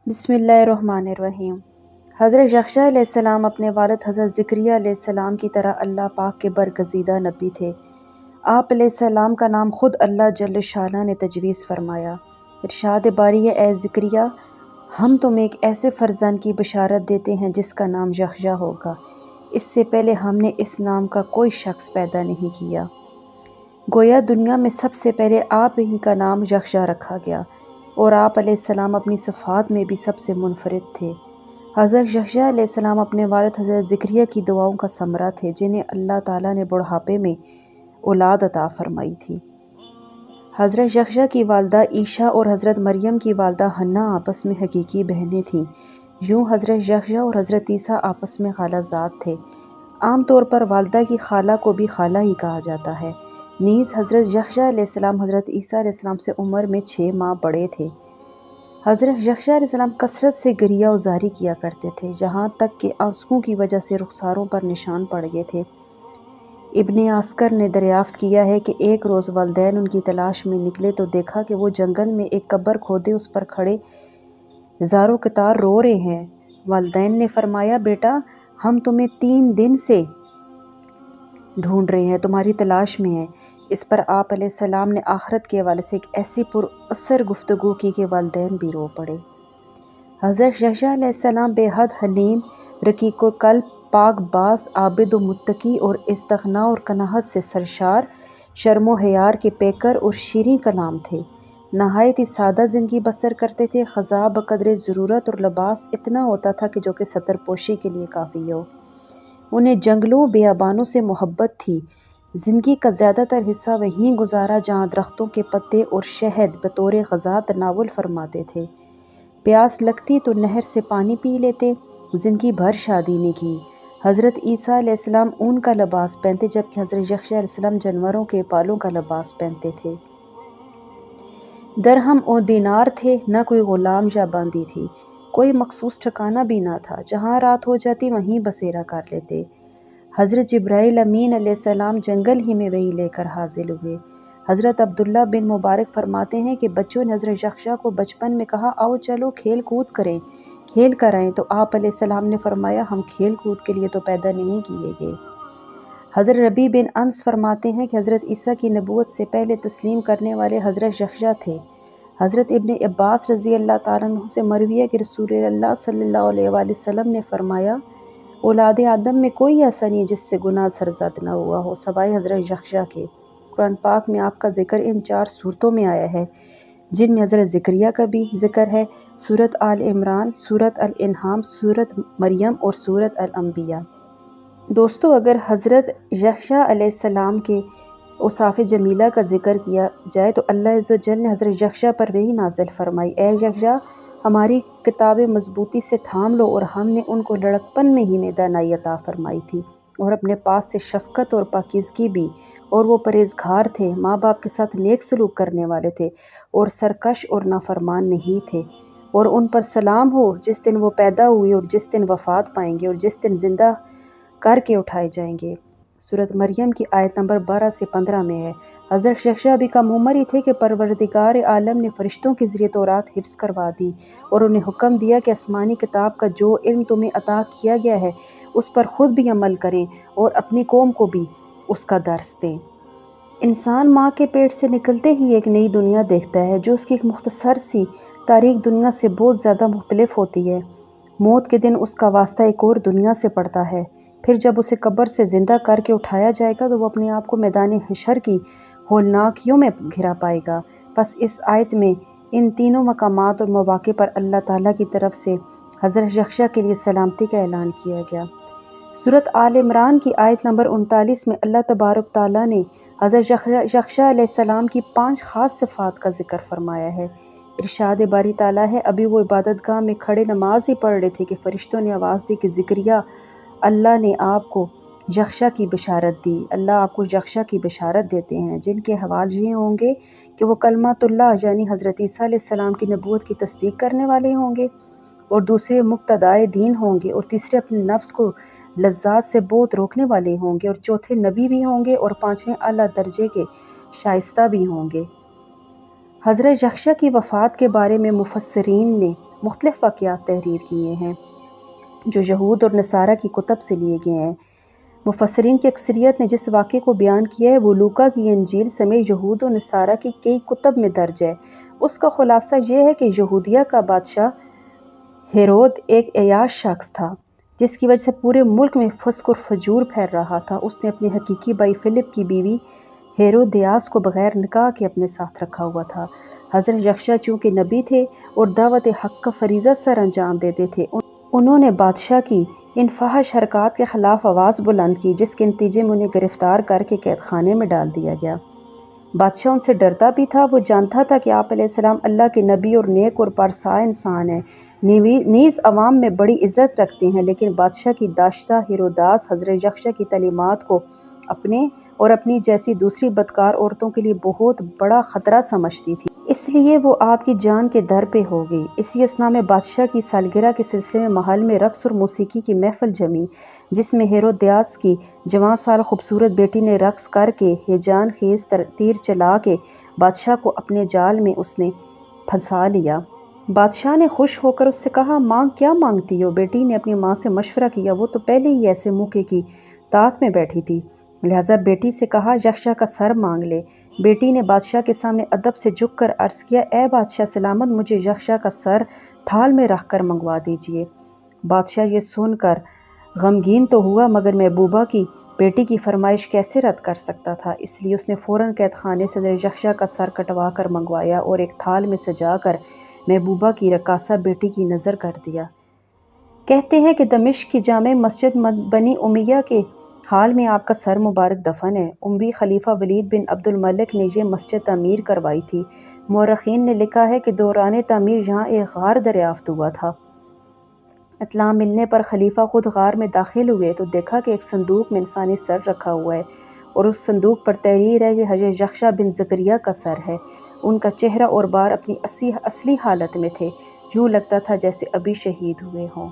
बिस्मिल्लाहिर्रहमानिर्रहीम। हज़रत यहया अलैहिस्सलाम अपने वालिद हज़रत ज़करिया अलैहिस्सलाम की तरह अल्लाह पाक के बरगज़ीदा नबी थे। आप अलैहिस्सलाम का नाम ख़ुद अल्लाह जल्ल शाना ने तजवीज़ फ़रमाया। इरशाद बारी है, ए ज़करिया, हम तुम्हें एक ऐसे फ़र्ज़ंद की बशारत देते हैं जिसका नाम यहया होगा। इससे पहले हमने इस नाम का कोई शख्स पैदा नहीं किया। गोया दुनिया में सबसे पहले आप ही का नाम यहया रखा गया और आप अलैहिस्सलाम अपनी सिफ़ात में भी सबसे मुनफ़रिद थे। हज़रत यहया अलैहिस्सलाम अपने वालिद हज़रत ज़करिया की दुआओं का समरा थे, जिन्हें अल्लाह ताला ने बुढ़ापे में औलाद अता फ़रमाई थी। हज़रत यहया की वालदा ईशा और हज़रत मरियम की वालदा हन्ना आपस में हकीकी बहनें थीं। यूँ हज़रत यहया और हज़रत ईसा आपस में खालाजाद थे। आम तौर पर वालदा की खाला को भी खाला ही कहा जाता है। नीज़ हज़रत यहया अलैहिस्सलाम हज़रत ईसा अलैहिस्सलाम से उम्र में 6 माह बड़े थे। हज़रत यहया अलैहिस्सलाम कसरत से गरिया उजारी किया करते थे, जहाँ तक कि आंसुओं की वजह से रुखसारों पर निशान पड़ गए थे। इब्ने आस्कर ने दरियाफ्त किया है कि एक रोज़ वालिदैन उनकी तलाश में निकले तो देखा कि वो जंगल में एक कब्र खोदे उस पर खड़े ज़ारो कतार रो रहे हैं। वालिदैन ने फरमाया, बेटा, हम तुम्हें 3 दिन से ढूंढ रहे हैं, तुम्हारी तलाश में हैं। इस पर आप अलैहिस्सलाम ने आखिरत के हवाले से एक ऐसी पुरअसर गुफ्तगू की कि वालिदैन भी रो पड़े। हज़रत यहया अलैहिस्सलाम बेहद हलीम, रकीक़ो क़ल्ब, पाक बाज़, आबिद व मुत्तकी और इस्तिग़ना और कनाहत से सरशार, शर्म व हयार के पेकर और शीरीं कलाम थे। नहायत ही सादा ज़िंदगी बसर करते थे। ख़ज़ा बक़द्रे ज़रूरत और लिबास इतना होता था कि जो कि सतर पोशी के लिए काफ़ी हो। उन्हें जंगलों बेयाबानों से मोहब्बत थी। ज़िंदगी का ज़्यादातर हिस्सा वहीं गुजारा जहाँ दरख्तों के पत्ते और शहद बतौर ग़ज़ा तनावुल फरमाते थे। प्यास लगती तो नहर से पानी पी लेते। ज़िंदगी भर शादी नहीं की। हज़रत ईसा अलैहिस्सलाम ऊन का लिबास पहनते, जबकि हज़रत यहया अलैहिस्सलाम जानवरों के बालों का लिबास पहनते थे। दरहम और दीनार थे, न कोई ग़ुलाम या बांदी थी। कोई मखसूस ठिकाना भी ना था। जहाँ रात हो जाती वहीं बसेरा कर लेते। हज़रत जिब्राईल अमीन अलैहिस्सलाम जंगल ही में वही लेकर हाजिर हुए। हज़रत अब्दुल्ला बिन मुबारक फरमाते हैं कि बच्चों ने हज़रत यहया को बचपन में कहा, आओ चलो खेल कूद करें, खेल कर आएँ। तो आप अलैहिस्सलाम ने फरमाया, हम खेल कूद के लिए तो पैदा नहीं किए गए। हज़रत रबी बिन अंस फरमाते हैं कि हज़रत ईसा की नबूवत से पहले तस्लीम करने वाले हज़रत यहया थे। हज़रत इब्ने अब्बास रज़ी अल्लाह ताला अन्हु से मरवी है कि रसूलुल्लाह सल्लल्लाहु अलैहि वसल्लम ने फरमाया, औलाद आदम में कोई ऐसा नहीं जिससे गुनाह सरज़द न हुआ हो सवाए हज़रत यहया के। कुरान पाक में आपका ज़िक्र इन 4 सूरतों में आया है, जिनमें हज़रत ज़करिया का भी ज़िक्र है। सूरत आल इमरान, सूरत अल इन्हाम, सूरत मरियम और सूरत अल अंबिया। दोस्तों, अगर हज़रत यहया अलैहिस्सलाम के औसाफ़ जमीला का ज़िक्र किया जाए तो अल्लाह अज़्ज़ व जल ने हज़रत यहया पर वही नाज़िल फरमाई, ए यहया, हमारी किताबें मजबूती से थाम लो और हमने उनको लड़कपन में ही में दानाई अता फरमाई थी और अपने पास से शफ़क़त और पाकीज़गी भी, और वो परहेज़गार थे, माँ बाप के साथ नेक सलूक करने वाले थे और सरकश और नाफरमान नहीं थे। और उन पर सलाम हो जिस दिन वो पैदा हुए और जिस दिन वफ़ात पाएंगे और जिस दिन ज़िंदा करके उठाए जाएंगे। सूरत मरियम की आयत नंबर 12 से 15 में है। हज़रत यहया भी कम उम्र ही थे कि परवरदिगार आलम ने फ़रिश्तों के ज़रिए तौरात हिफ्ज़ करवा दी और उन्हें हुक्म दिया कि आसमानी किताब का जो इल्म तुम्हें अता किया गया है उस पर ख़ुद भी अमल करें और अपनी कौम को भी उसका दर्स दें। इंसान माँ के पेट से निकलते ही एक नई दुनिया देखता है जो उसकी एक मुख्तसर सी तारीख दुनिया से बहुत ज़्यादा मुख्तलिफ होती है। मौत के दिन उसका वास्ता एक और दुनिया से पड़ता है। फिर जब उसे कब्र से ज़िंदा करके उठाया जाएगा तो वो अपने आप को मैदान हशर की होलनाकियों में घिरा पाएगा। बस इस आयत में इन तीनों मकामात और मौक़े पर अल्लाह ताला की तरफ से हज़रत यहया के लिए सलामती का ऐलान किया गया। सूरत आल इमरान की आयत नंबर 39 में अल्लाह तबारक ताला ने हज़रत यहया अलैहिस्सलाम की 5 ख़ास सिफ़ात का ज़िक्र फरमाया है। इरशाद बारी ताला है, अभी वो इबादतगाह में खड़े नमाज ही पढ़ रहे थे कि फ़रिश्तों ने आवाज़ दी कि ज़करिया, अल्लाह ने आपको यहया की बशारत दी। अल्लाह आपको यहया की बशारत देते हैं जिनके हवाल ये होंगे कि वो कलमातुल्लाह यानी हज़रत ईसा अलैहिस्सलाम की नबूवत की तस्दीक करने वाले होंगे, और दूसरे मुक्तदाए दीन होंगे, और तीसरे अपने नफ्स को लज्जात से बहुत रोकने वाले होंगे, और चौथे नबी भी होंगे, और पाँचवें आला दर्जे के शाइस्ता भी होंगे। हज़रत यहया की वफ़ात के बारे में मुफस्सिरीन ने مختلف واقعات تحریر کیے ہیں جو یہود اور نصارہ کی کتب سے لیے گئے ہیں۔ مفسرین کی اکثریت نے جس واقعے کو بیان کیا ہے وہ لوکا کی انجیل سمیت یہود و نصارہ کی کئی کتب میں درج ہے۔ اس کا خلاصہ یہ ہے کہ یہودیہ کا بادشاہ ہیرود ایک عیاش شخص تھا جس کی وجہ سے پورے ملک میں فسق اور فجور پھیل رہا تھا۔ اس نے اپنی حقیقی بھائی فلپ کی بیوی ہیرودیاس کو بغیر نکاح کے اپنے ساتھ رکھا ہوا تھا۔ حضرت یحییٰ چونکہ نبی تھے اور دعوت حق کا فریضہ سر انجام دیتے تھے، انہوں نے بادشاہ کی ان فحش حرکات کے خلاف آواز بلند کی، جس کے نتیجے میں انہیں گرفتار کر کے قید خانے میں ڈال دیا گیا۔ بادشاہ ان سے ڈرتا بھی تھا، وہ جانتا تھا کہ آپ علیہ السلام اللہ کے نبی اور نیک اور پرسا انسان ہیں، نیز عوام میں بڑی عزت رکھتے ہیں، لیکن بادشاہ کی داشتہ ہیروداس حضرت یحییٰ کی تعلیمات کو اپنے اور اپنی جیسی دوسری بدکار عورتوں کے لیے بہت بڑا خطرہ سمجھتی تھی، اس لیے وہ آپ کی جان کے در پہ ہو گئی۔ اسی اثنا میں بادشاہ کی سالگرہ کے سلسلے میں محل میں رقص اور موسیقی کی محفل جمی، جس میں ہیرودیاس کی جوان سال خوبصورت بیٹی نے رقص کر کے ہیجان خیز تیر چلا کے بادشاہ کو اپنے جال میں اس نے پھنسا لیا۔ بادشاہ نے خوش ہو کر اس سے کہا، مانگ کیا مانگتی ہو؟ بیٹی نے اپنی ماں سے مشورہ کیا، وہ تو پہلے ہی ایسے موقع کی طاق میں بیٹھی تھی، لہٰذا بیٹی سے کہا یحییٰ کا سر مانگ لے۔ بیٹی نے بادشاہ کے سامنے ادب سے جھک کر عرض کیا، اے بادشاہ سلامت، مجھے یحییٰ کا سر تھال میں رکھ کر منگوا دیجیے۔ بادشاہ یہ سن کر غمگین تو ہوا، مگر محبوبہ کی بیٹی کی فرمائش کیسے رد کر سکتا تھا، اس لیے اس نے فوراً قید خانے سے یحییٰ کا سر کٹوا کر منگوایا اور ایک تھال میں سجا کر محبوبہ کی رقاصہ بیٹی کی نظر کر دیا۔ کہتے ہیں کہ دمشق کی جامع مسجد بنی امیہ کے حال میں آپ کا سر مبارک دفن ہے۔ اموی خلیفہ ولید بن عبد الملک نے یہ مسجد تعمیر کروائی تھی۔ مورخین نے لکھا ہے کہ دوران تعمیر یہاں ایک غار دریافت ہوا تھا۔ اطلاع ملنے پر خلیفہ خود غار میں داخل ہوئے تو دیکھا کہ ایک صندوق میں انسانی سر رکھا ہوا ہے اور اس صندوق پر تحریر ہے، یہ حضرت یحییٰ بن زکریا کا سر ہے۔ ان کا چہرہ اور بال اپنی اصلی حالت میں تھے، یوں لگتا تھا جیسے ابھی شہید ہوئے ہوں۔